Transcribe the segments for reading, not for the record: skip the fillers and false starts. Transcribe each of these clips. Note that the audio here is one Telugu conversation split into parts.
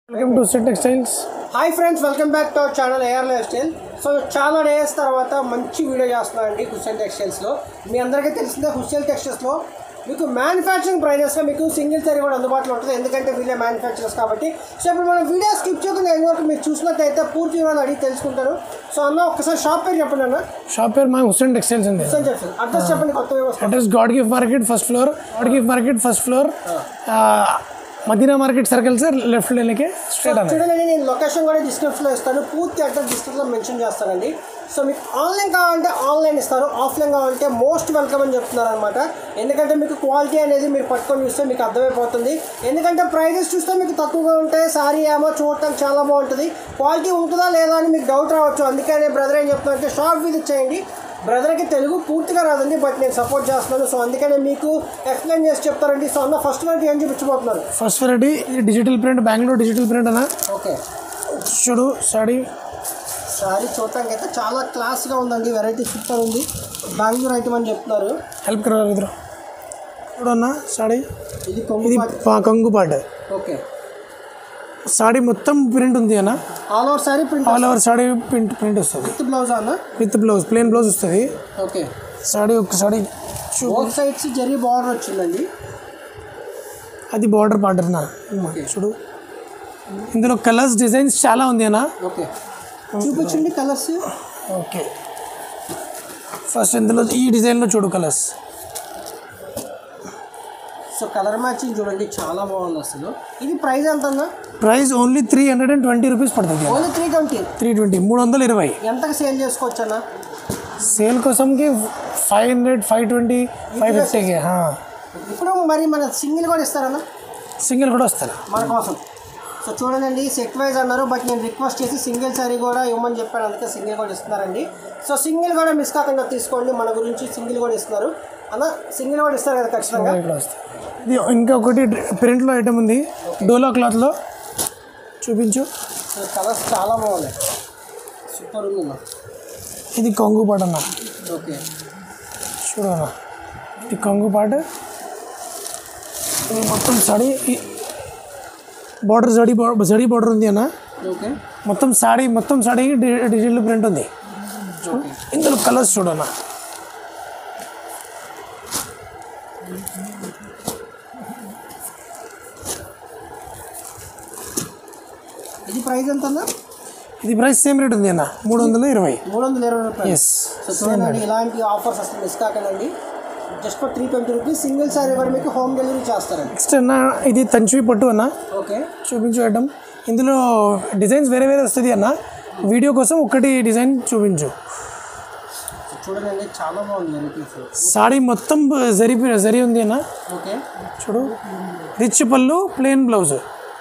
Welcome to Hussain Textiles. Hi friends, welcome back to our channel AR Lifestyle. So చాలా డేస్ తర్వాత మంచి వీడియో చేస్తున్నానండి హుస్సేన్ టెక్స్టైల్స్లో. మీ అందరికీ తెలిసిందే హుస్సేన్ టెక్స్టైల్స్లో మీకు మ్యానుఫ్యాక్చరింగ్ ప్రైజెస్లో మీకు సింగిల్ సారీ కూడా అందుబాటులో ఉంటుంది, ఎందుకంటే వీళ్ళే మ్యానుఫ్యాక్చరర్స్ కాబట్టి. సో ఇప్పుడు మనం వీడియో స్కిప్ చేయకుండా ఎండ్ వరకు మీరు చూసినట్లయితే పూర్తి వివరాలు అడిగి తెలుసుకుంటారు. సో అన్న ఒక్కసారి షాప్ పేరు చెప్పండి అన్న. షాప్ పేరు మా హుస్సేన్ టెక్స్టైల్స్ అండి. హుస్సేన్ టెక్స్టైల్స్ అడ్రస్ చెప్పండి. కొత్త address God Gift market first floor, Madina market circle sir, left లేనికే స్ట్రైట్ అన్న. చూడండి, నేను లొకేషన్ కూడా డిస్క్రిప్షన్లో ఇస్తాను, పూర్తి అడ్రస్ డిస్క్రిప్షన్లో మెన్షన్ చేస్తానండి. సో మీకు ఆన్లైన్ కావాలంటే ఆన్లైన్ ఇస్తారు, ఆఫ్లైన్ కావాలంటే మోస్ట్ వెల్కమ్ అని చెప్తున్నారు అనమాట. ఎందుకంటే మీకు క్వాలిటీ అనేది మీరు పట్టుకొని చూస్తే మీకు అర్థమైపోతుంది. ఎందుకంటే ప్రైజెస్ చూస్తే మీకు తక్కువగా ఉంటాయి, సారీ ఏమో చూడటానికి చాలా బాగుంటుంది, క్వాలిటీ ఉంటుందా లేదా అని మీకు డౌట్ రావచ్చు. అందుకనే బ్రదర్ ఏం చెప్తున్నారంటే షాప్ విజిట్ చేయండి. బ్రదర్కి తెలుగు పూర్తిగా రాదండి, బట్ నేను సపోర్ట్ చేస్తున్నాను. సో అందుకనే మీకు ఎక్స్ప్లెయిన్ చేసి చెప్తారండి. సో అన్న ఫస్ట్ వెరైటీ ఏం చూపించబోతున్నారు? First variety digital print, Bengaluru digital print అన్న. ఓకే, చూడు సారీ చూడటానికి అయితే చాలా క్లాస్గా ఉందండి, వెరైటీ సూపర్ ఉంది. బెంగళూరు ఐటమ్ అని చెప్తున్నారు. హెల్ప్ కరా ఇద్దరు. చూడన్న సారీ, ఇది కొంగు పాట. ఓకే, సారీ మొత్తం ప్రింట్ ఉంది అన్న. All over sorry print, all over sorry print వస్తుంది విత్ బ్లౌజ్ అన్న. విత్ బ్లౌజ్, ప్లెయిన్ బ్లౌజ్ వస్తుంది. ఓకే, సారీ ఒక sorry both sides zari border వచ్చిందండి, అది బార్డర్ పార్డర్ నా. చూడు ఇందులో కలర్స్ డిజైన్స్ చాలా ఉంది అన్న. ఓకే, చూపించండి కలర్స్. ఓకే, ఫస్ట్ ఇందులో ఈ డిజైన్లో చూడు కలర్స్. సో కలర్ మ్యాచింగ్ చూడండి, చాలా బాగుంది అసలు. ఇది ప్రైస్ ఎంత అన్న? ప్రైస్ ఓన్లీ 320 రూపీస్ పడుతుంది. ఓన్లీ 320. 320 ఎంతకు సేల్ చేసుకోవచ్చు అన్న? సేల్ కోసంకి 500, 520, 550కి. ఇప్పుడు మరి మన సింగిల్ కూడా ఇస్తారన్న? సింగిల్ కూడా వస్తారు మన కోసం. సో చూడండి, సెట్ వైజ్ అన్నారు, బట్ నేను రిక్వెస్ట్ చేసి సింగిల్ సారీ కూడా ఇవ్వమని చెప్పాను, అందుకే సింగిల్ కూడా ఇస్తున్నారండి. సో సింగిల్ కూడా మిస్ కాకుండా తీసుకోండి, మన గురించి సింగిల్ కూడా ఇస్తున్నారు అన్న. సింగిల్ కూడా ఇస్తారు కదా ఖచ్చితంగా. ఇది ఇంకొకటి ప్రింట్లో ఐటమ్ ఉంది, డోలా క్లాత్లో. చూపించు. కలర్స్ చాలా బాగున్నాయి, సూపర్ ఉంది. ఇది కొంగు పాట అన్న. ఓకే, చూడన్నా, ఇది కొంగు పాట. ఇది మొత్తం సాడీ బార్డర్, జడీ బార్డర్ ఉంది అన్న. ఓకే, మొత్తం సాడీ డిజిటల్ ప్రింట్ ఉంది. ఇందులో కలర్స్ చూడన్నా. ఇది ప్రైస్ ఎంత అన్న? ఇది ప్రైస్ సేమ్ రేట్ ఉంది అన్న, 320. 320 రూపాయలు. ఎస్. సో చూడండి, ఇలాంటి ఆఫర్స్ అసలు మిస్ కాకండి. Just for 320 rupees single sorry కూడా మీకు హోమ్ డెలివరీ చేస్తారండి. నెక్స్ట్ అన్న, ఇది తంచివి పట్టు అన్న. ఓకే, చూపించు ఐటమ్. ఇందులో డిజైన్స్ వేరే వస్తుంది అన్న, వీడియో కోసం ఒకటి డిజైన్ చూపించు. చూడండి, చాలా బాగుంది వెరైటీస్. సాడీ మొత్తం జరీ ఉంది అన్న. ఓకే, చూడు, రిచ్ పళ్ళు, plain blouse.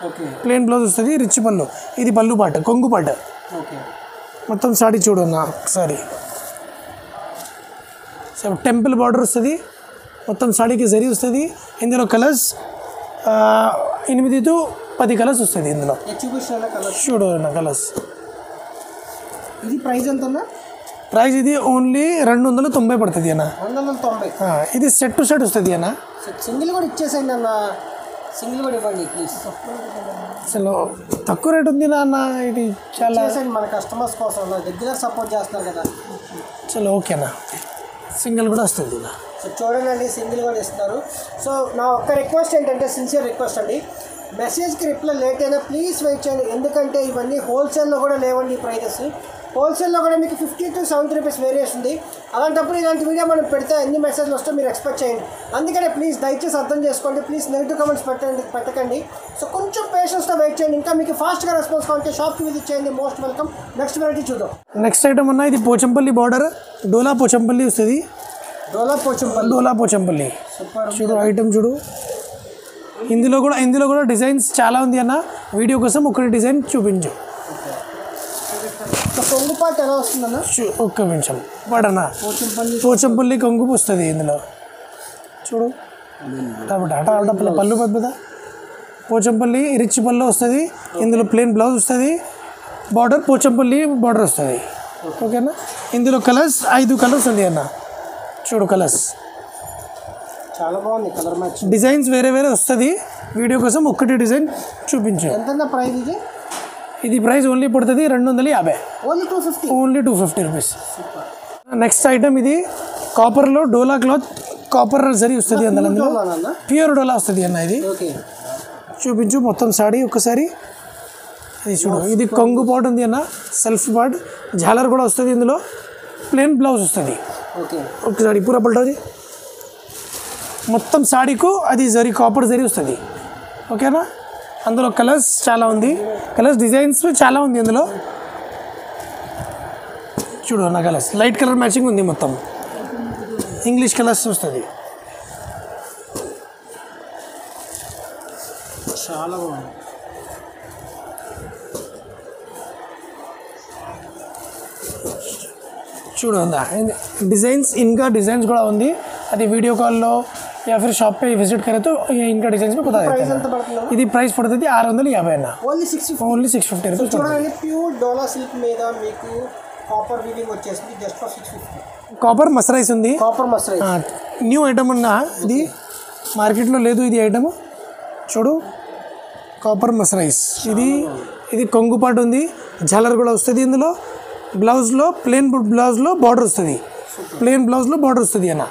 Okay, plain blouse వస్తుంది, రిచ్ పళ్ళు. ఇది పళ్ళు పాట, కొంగు పాట. ఓకే, మొత్తం సాడీ చూడు అన్న ఒకసారి. సో టెంపుల్ బార్డర్ వస్తుంది, మొత్తం సాడీకి జరీ వస్తుంది. ఇందులో కలర్స్ 8 to 10 కలర్స్ వస్తుంది ఇందులో. చూపిస్తున్నా కలర్స్ చూడు అన్న కలర్స్. ఇది ప్రైస్ ఎంత అన్న? ప్రైస్ ఇది ఓన్లీ 290 పడుతుంది అన్న. 290. ఇది సెట్ టు సెట్ వస్తుంది అన్న. సింగిల్ కూడా ఇచ్చేసేయండి అన్న, సింగిల్ కూడా ఇవ్వండి ప్లీజ్. అసలు తక్కువ రేట్ ఉంది అన్న, ఇది చాలా మన కస్టమర్స్ కోసం రెగ్యులర్ సపోర్ట్ చేస్తున్నారు కదా. చలో ఓకే అన్న, సింగిల్ కూడా వస్తుంది. సో చూడండి, సింగిల్ కూడా ఇస్తారు. సో నా ఒక్క రిక్వెస్ట్ ఏంటంటే, సిన్సియర్ రిక్వెస్ట్ అండి, మెసేజ్కి రిప్లై లేట్ అయినా ప్లీజ్ వెయిట్ చేయండి. ఎందుకంటే ఇవన్నీ హోల్సేల్లో కూడా లేవండి ఈ ప్రైజెస్. హోల్సేల్లో కూడా మీకు 50 to 70 రూపీస్ వేరియేషన్ ఉంది. అలాంటప్పుడు ఇలాంటి వీడియో మనం పెడితే ఎన్ని మెసేజ్లు వస్తే మీరు ఎక్స్పెక్ట్ చేయండి. అందుకనే ప్లీజ్ దయచేసి అర్థం చేసుకోండి. ప్లీజ్ నెగిటివ్ కామెంట్స్ పెట్టకండి. సో కొంచెం పేషెన్స్తో వెయిట్ చేయండి. ఇంకా మీకు ఫాస్ట్గా రెస్పాన్స్ కావాలంటే షాప్కి విజిట్ చేయండి. Most welcome. నెక్స్ట్ వెరైటీ చూద్దాం. నెక్స్ట్ ఐటమ్ అన్న, ఇది పోచంపల్లి బార్డర్, డోలా పోచంపల్లి వస్తుంది. డోలా పోచంపల్లి. చూడు ఐటమ్ చూడు. ఇందులో కూడా డిజైన్స్ చాలా ఉంది అన్న, వీడియో కోసం ఒకటి డిజైన్ చూపించు. కొంగు పాట ఎలా వస్తుందన్న? ఒక్క నిమిషం పడనా. పోచంపల్లి కొంగు వస్తుంది ఇందులో. చూడు పళ్ళు పెద్ద పోచంపల్లి రిచ్ పళ్ళు వస్తుంది. ఇందులో ప్లెయిన్ బ్లౌజ్ వస్తుంది, బార్డర్ పోచంపల్లి బార్డర్ వస్తుంది. ఓకేనా. ఇందులో కలర్స్ 5 కలర్స్ ఉంది అన్న. చూడు కలర్స్ చాలా బాగుంది, కలర్ మ్యాచ్. డిజైన్స్ వేరే వస్తుంది, వీడియో కోసం ఒక్కటి డిజైన్ చూపించు. ఎంత ప్రైస్ ఇది? ఇది ప్రైస్ ఓన్లీ పడుతుంది 250. Only 250. Only 250 rupees. Next item ఇది కాపర్లో డోలా క్లాత్, కాపర్ జరీ వస్తుంది అందులో, ప్యూర్ డోలా వస్తుంది అన్న. ఇది చూపించు మొత్తం సాడీ ఒక్కసారి. ఇది చూడు, ఇది కొంగు పాట్ ఉంది అన్న, సెల్ఫ్ పాట్, జాలర్ కూడా వస్తుంది ఇందులో, ప్లెయిన్ బ్లౌజ్ వస్తుంది. ఒకసారి పూరా పల్టది మొత్తం సాడీకు అది జరీ, కాపర్ జరీ వస్తుంది. ఓకేనా? అందులో కలర్స్ చాలా ఉంది, కలర్స్ డిజైన్స్ చాలా ఉంది అందులో. చూడు నా కలర్స్ లైట్ కలర్ మ్యాచింగ్ ఉంది, మొత్తం ఇంగ్లీష్ కలర్స్ వస్తుంది. చాలా బాగుంది. చూడండి डिजाइन्स, इनका डिजाइन्स కూడా ఉంది. అది వీడియో కాల్లో या फिर शॉप पे विजिट करे तो इनका डिजाइन्स में बता देते हैं. ఇది ప్రైస్ పడుతుంది 650 అన్న. Only 650 rupees. చూడండి ప్యూర్ డోలా సిల్క్ మీద మీకు కాపర్ వీవింగ్ వచ్చేసింది జస్ట్ ఫర్ 650. కాపర్ మసరైజ్ ఉంది, కాపర్ మసరైజ్ న్యూ ఐటమ్ ఉన్న, ఇది మార్కెట్లో లేదు ఇది ఐటమ్. చూడు కాపర్ మసరైజ్, ఇది కొంగు పాటు ఉంది, జాలర్ కూడా వస్తుంది ఇందులో. బ్లౌజ్లో ప్లెయిన్ బ్లౌజ్లో బార్డర్ వస్తుంది, ప్లెయిన్ బ్లౌజ్లో బార్డర్ వస్తుంది అన్న.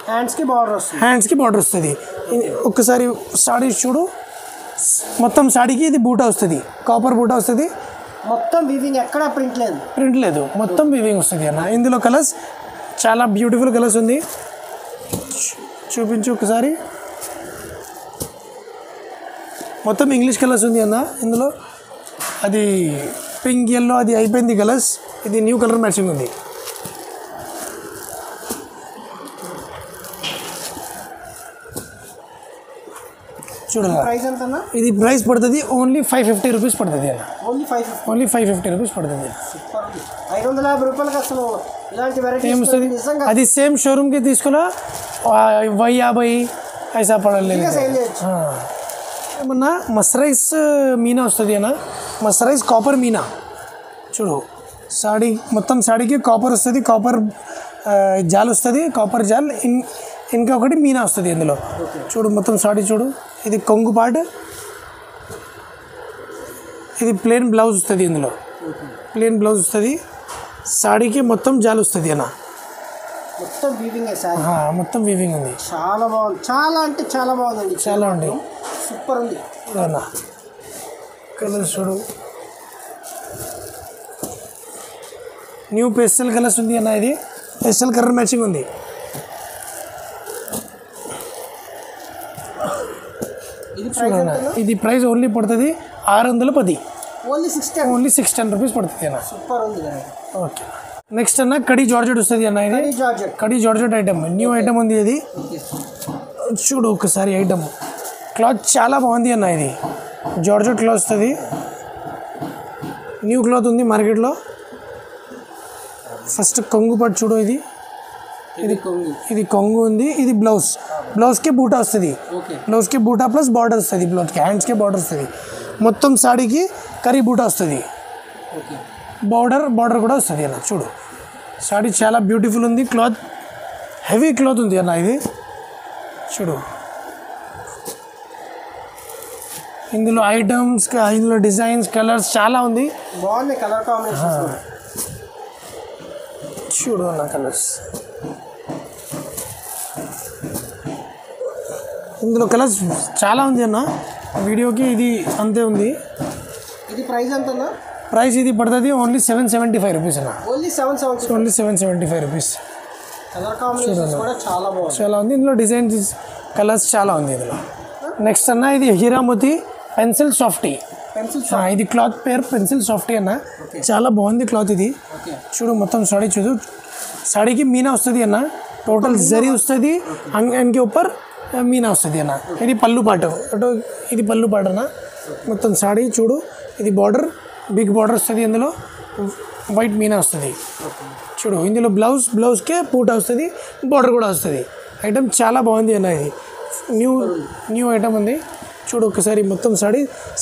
హ్యాండ్స్కి బార్డర్ వస్తుంది. ఒక్కసారి సాడీ చూడు, మొత్తం సాడీకి ఇది బూటా వస్తుంది, కాపర్ బూటా వస్తుంది. మొత్తం వీవింగ్, ఎక్కడ ప్రింట్ లేదు, మొత్తం వీవింగ్ వస్తుంది అన్న. ఇందులో కలర్స్ చాలా బ్యూటిఫుల్ కలర్స్ ఉంది, చూపించు ఒకసారి. మొత్తం ఇంగ్లీష్ కలర్స్ ఉంది అన్న ఇందులో. అది పింక్ ఎల్లో అది అయిపోయింది కలర్స్, ఇది న్యూ కలర్ మ్యాచింగ్ ఉంది. చూడాలి ఇది ప్రైస్ పడుతుంది ఓన్లీ 550 రూపీస్ పడుతుంది అన్న. ఓన్లీ 550 రూపీస్ పడుతుంది. 550 రూపాయలకి అసలు ఇలాంటి వెరైటీ ఏమొస్తుంది? అది సేమ్ షోరూమ్కి తీసుకున్నా 50 ఐసా పడలేదు. ఏమన్నా మసరైజ్ మీనా వస్తుంది అన్న, మసరైజ్ కాపర్ మీనా. చూడు సాడీ మొత్తం సాడీకి కాపర్ వస్తుంది, కాపర్ జాల్ వస్తుంది, కాపర్ జాల్ ఇంకా ఒకటి మీనా వస్తుంది ఇందులో. చూడు మొత్తం సాడీ చూడు, ఇది కొంగు పాటు, ఇది ప్లెయిన్ బ్లౌజ్ వస్తుంది ఇందులో, ప్లెయిన్ బ్లౌజ్ వస్తుంది. సాడీకి మొత్తం జాల్ వస్తుంది అన్న, మొత్తం వీవింగ్ ఉంది. చాలా బాగుంది, చాలా అంటే చాలా బాగుందండి, చాలా ఉంది, సూపర్ ఉంది అన్న. కలర్స్ చూడు, న్యూ పేస్టల్ కలర్స్ ఉంది అన్న, ఇది పేస్టల్ కలర్ మ్యాచింగ్ ఉంది. చూడన్న ఇది ప్రైస్ ఓన్లీ పడుతుంది 610, ఓన్లీ 610 రూపీస్ పడుతుంది అన్న. సూపర్ ఉంది. ఓకే నెక్స్ట్ అన్న కడీ జార్జెట్ వస్తుంది అన్న, ఇది khadi georgette item, new item ఉంది ఇది. చూడు ఒకసారి ఐటమ్, క్లాత్ చాలా బాగుంది అన్న, ఇది జార్జెట్ క్లాత్ వస్తుంది, న్యూ క్లాత్ ఉంది మార్కెట్లో. ఫస్ట్ కొంగు పట్టు చూడు, ఇది కొంగు ఉంది, ఇది బ్లౌజ్కి బూటా వస్తుంది, బ్లౌజ్కి బూటా ప్లస్ బార్డర్ వస్తుంది, బ్లౌజ్కి హ్యాండ్స్కి బార్డర్ వస్తుంది, మొత్తం సాడీకి కరీ బూటా వస్తుంది, బార్డర్ కూడా వస్తుంది అన్న. చూడు సాడీ చాలా బ్యూటిఫుల్ ఉంది, క్లాత్ హెవీ క్లాత్ ఉంది అన్న ఇది. చూడు ఇందులో ఐటమ్స్, ఇందులో డిజైన్స్, కలర్స్ చాలా ఉంది, బాగుంది కలర్ కాంబినేషన్. చూడు అన్న కలర్స్, ఇందులో కలర్స్ చాలా ఉంది అన్న, వీడియోకి ఇది అంతే ఉంది. ఇది ప్రైస్ ఎంత అన్న? ప్రైస్ ఇది పడుతుంది ఓన్లీ 775 రూపీస్ అన్న, ఓన్లీ 775 రూపీస్. కలర్ కాంబినేషన్ కూడా చాలా బాగుంది, చాలా ఉంది ఇందులో, డిజైన్స్ కలర్స్ చాలా ఉంది ఇందులో. నెక్స్ట్ అన్న ఇది హీరామోతి పెన్సిల్ సాఫ్టీ, ఇది క్లాత్ పేరు పెన్సిల్ సాఫ్టీ అన్న, చాలా బాగుంది క్లాత్ ఇది. చూడు మొత్తం సాడీ చూడు, సాడీకి మీనా వస్తుంది అన్న, టోటల్ జరీ వస్తుంది, అంగన్కి ऊपर మీనా వస్తుంది అన్న. ఇది పళ్ళు పాటు, ఇది పళ్ళు పాటు అన్న. మొత్తం సాడీ చూడు, ఇది బార్డర్ బిగ్ బార్డర్ వస్తుంది, ఇందులో వైట్ మీనా వస్తుంది. చూడు ఇందులో బ్లౌజ్కే పూట వస్తుంది, బార్డర్ కూడా వస్తుంది. ఐటమ్ చాలా బాగుంది అన్న, ఇది న్యూ ఐటమ్ ఉంది. చూడు ఒకసారి మొత్తం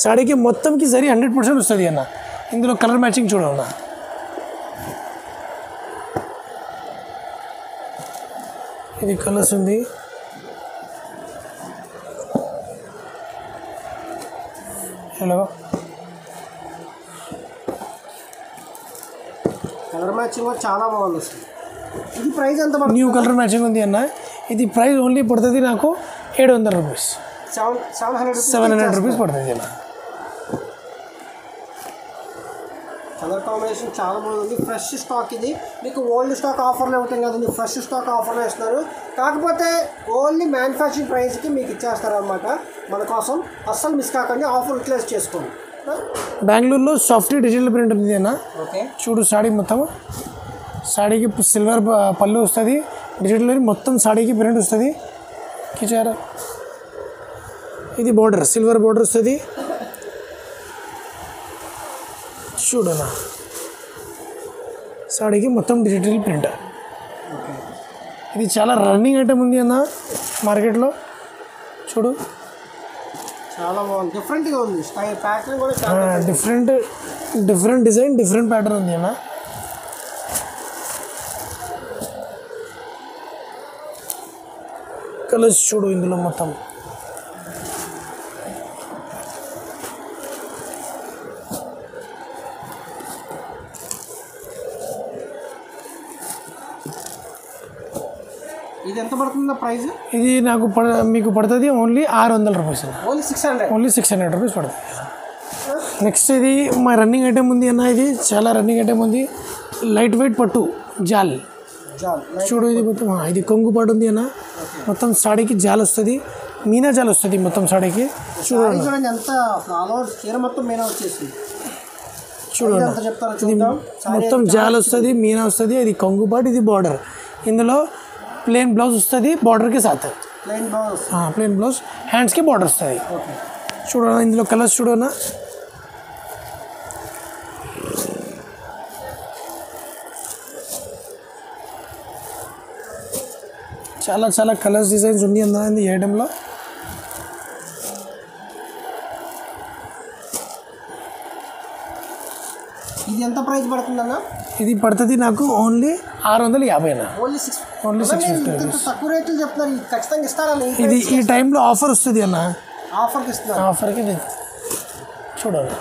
సాడీకి మొత్తంకి జరీ 100% వస్తుంది అన్న. ఇందులో కలర్ మ్యాచింగ్ చూడు అన్న, ఇది కలర్స్ ఉంది. చలో కలర్ మ్యాచింగ్ కూడా చాలా బాగుంది అసలు. ఇది ప్రైస్ ఎంత పడుతుంది? న్యూ కలర్ మ్యాచింగ్ ఉంది అన్న. ఇది ప్రైస్ ఓన్లీ పడుతుంది నాకు 700 రూపీస్. 700 రూపీస్ పడుతుంది అన్న. కలర్ కాంబినేషన్ చాలా బాగుంది. ఫ్రెష్ స్టాక్ ఇది. మీకు ఓల్డ్ స్టాక్ ఆఫర్లో అవుతాయి కదండి, ఫ్రెష్ స్టాక్ ఆఫర్లో ఇస్తున్నారు. కాకపోతే ఓన్లీ మ్యానుఫ్యాక్చరింగ్ ప్రైస్కి మీకు ఇచ్చేస్తారు అనమాట. మన కోసం అస్సలు మిస్ కాకండి, ఆఫర్ యూటిలైజ్ చేసుకోండి. బెంగళూరులో సాఫ్ట్ డిజిటల్ ప్రింట్ ఉంది అన్న. ఓకే, చూడు సాడీ మొత్తం, సాడీకి సిల్వర్ పళ్ళు వస్తుంది, డిజిటల్ మొత్తం సాడీకి ప్రింట్ వస్తుంది. కిచారా ఇది బోర్డర్, సిల్వర్ బోర్డర్ వస్తుంది. చూడనా సాడీకి మొత్తం డిజిటల్ ప్రింట్. ఇది చాలా రన్నింగ్ ఐటమ్ ఉంది అన్న మార్కెట్లో. చూడు చాలా బాగుంది, డిఫరెంట్గా ఉంది. ప్యాటర్న్ కూడా చాలా డిఫరెంట్ డిజైన్, డిఫరెంట్ ప్యాటర్న్ ఉంది అన్న. కలర్స్ చూడు ఇందులో మొత్తం. ఇది ఎంత పడుతుందా ప్రైస్? ఇది నాకు మీకు పడుతుంది ఓన్లీ 600 రూపీస్. ఓన్లీ 600 రూపీస్ పడుతుంది. నెక్స్ట్ ఇది మా రన్నింగ్ ఐటమ్ ఉంది అన్న. ఇది చాలా రన్నింగ్ ఐటమ్ ఉంది. లైట్ వెయిట్ పట్టు జాల్. చూడు ఇది మొత్తం, ఇది కొంగు పాటు ఉంది అన్న. మొత్తం సాడీకి జాల్ వస్తుంది, మీనా జాల్ వస్తుంది మొత్తం సాడీకి. చూడండి ఎంత చీర మొత్తం మీనా వచ్చేసింది. చూడండి ఇది మొత్తం జాల్ వస్తుంది, మీనా వస్తుంది. ఇది కొంగు పాటు, ఇది బార్డర్. ఇందులో ప్లేన్ బ్లౌజ్ వస్తుంది బార్డర్కి సాత్. ప్లేన్ బ్లౌజ్, హ్యాండ్స్కి బార్డర్ వస్తుంది. చూడన్నా ఇందులో కలర్స్ చూడన్నా. చాలా చాలా కలర్స్ డిజైన్స్ ఉంది అన్న ఈ ఐటెంలో. ఇది ఎంత ప్రైస్ పడుతుందన్న? ఇది పడుతుంది నాకు ఓన్లీ 650 అన్న. ఓన్లీ 650. తక్కువ రేట్లు చెప్తున్నారు, ఖచ్చితంగా ఇస్తారని. ఇది ఈ టైంలో ఆఫర్ వస్తుంది అన్న. ఆఫర్కి ఇస్తున్నారు. ఆఫర్కి చూడాలి.